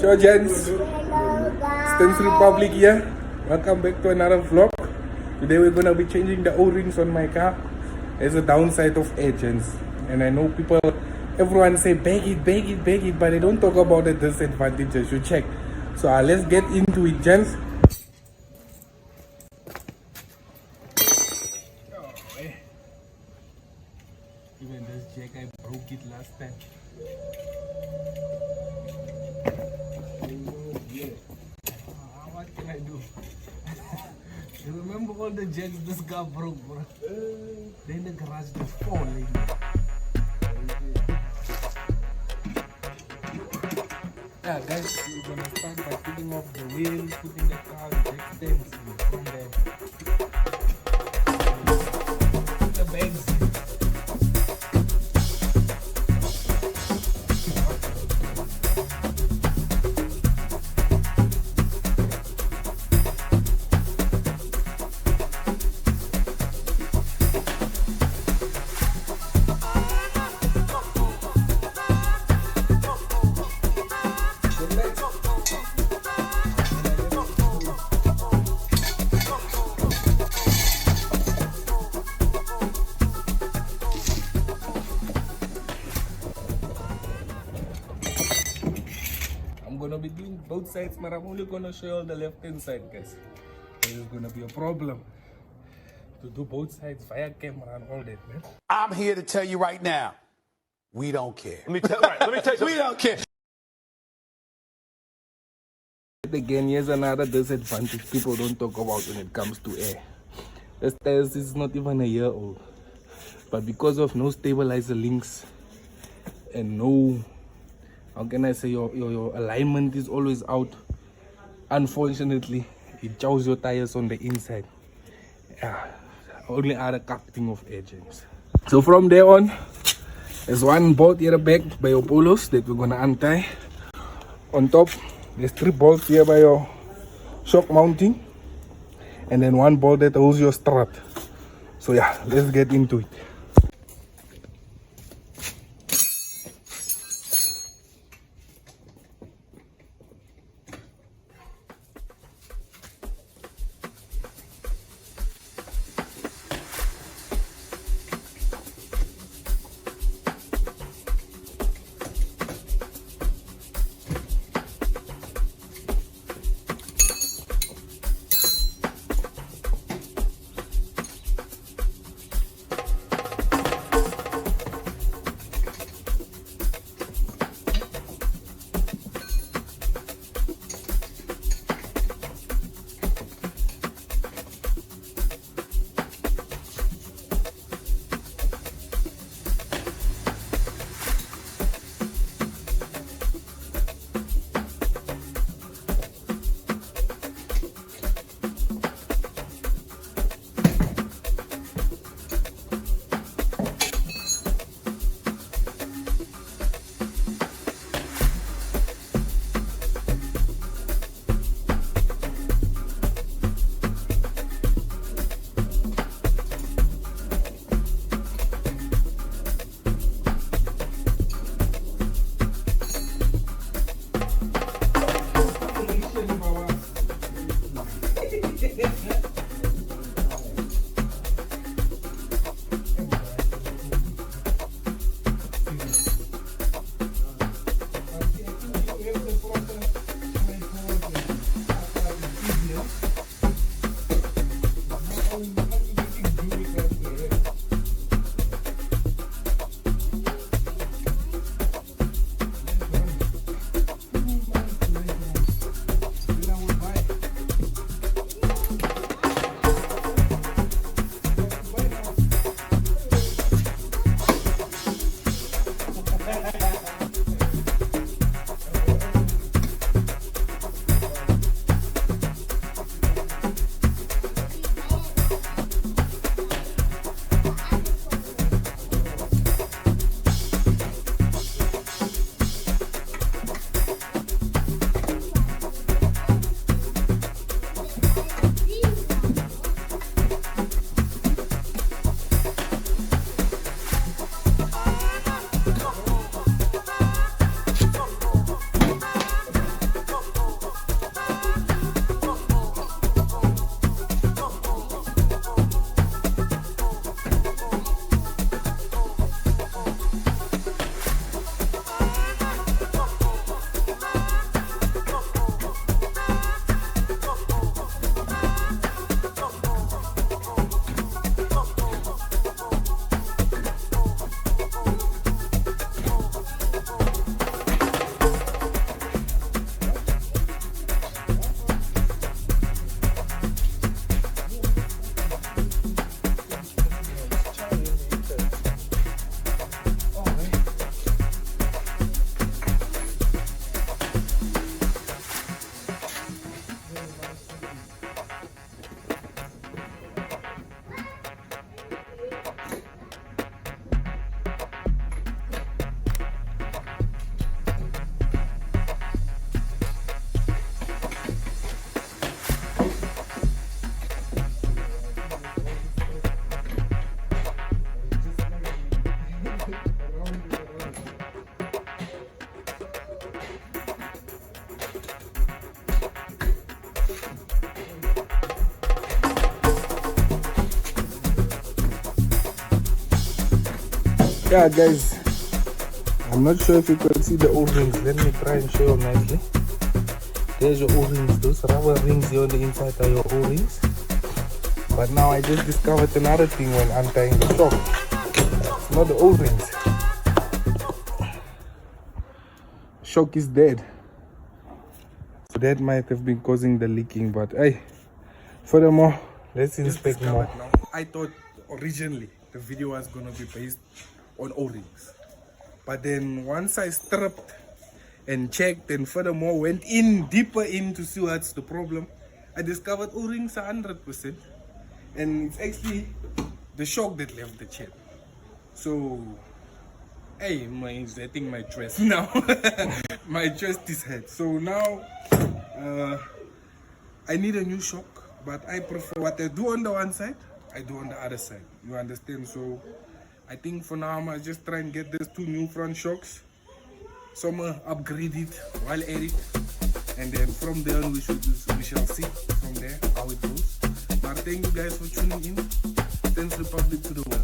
Sure, gents. Stance Republic here. Welcome back to another vlog. Today we're gonna be changing the O-rings on my car. There's a downside of agents, and I know people, everyone say bag it, but they don't talk about the disadvantages. You check. So let's get into it, gents. Even this jack, I broke it last time. What can I do? You remember all the jacks this guy broke, bro? Then the garage just falling. Yeah, guys, we're gonna start by putting off the wheel, putting the car jack stands from there. Put the bags in. I'm gonna be doing both sides, but I'm only gonna show you the left hand side, guys. There's gonna be a problem to do both sides via camera and all that, man. I'm here to tell you right now, we don't care. Let me tell you something. We don't care. Again, here's another disadvantage people don't talk about when it comes to air. This tires is not even a year old, but because of no stabilizer links and no, how can I say, your alignment is always out. Unfortunately, it chows your tires on the inside. Yeah, only other casting of agents. So from there on, there's one bolt here back by your polos that we're gonna untie. On top, there's 3 bolts here by your shock mounting, and then 1 bolt that holds your strut. So yeah, let's get into it. Yeah, guys, I'm not sure if you can see the O-rings. Let me try and show you nicely. There's your O-rings. Those rubber rings here on the inside are your O-rings. But now I just discovered another thing when untying the shock. It's not the O-rings. Shock is dead. So that might have been causing the leaking, but hey, furthermore, let's inspect more. I thought originally the video was gonna be based on O-rings, but then once I stripped and checked and furthermore went in deeper in to see what's the problem, I discovered O-rings are 100%, and it's actually the shock that left the chip. So hey, I think my trust now. My trust is hurt. So now I need a new shock, but I prefer what I do on the one side, I do on the other side. You understand? So I think for now I might just try and get these 2 new front shocks. Some upgrade it while at it, and then from there we shall see from there how it goes. But thank you guys for tuning in. Thanks Republic to the world.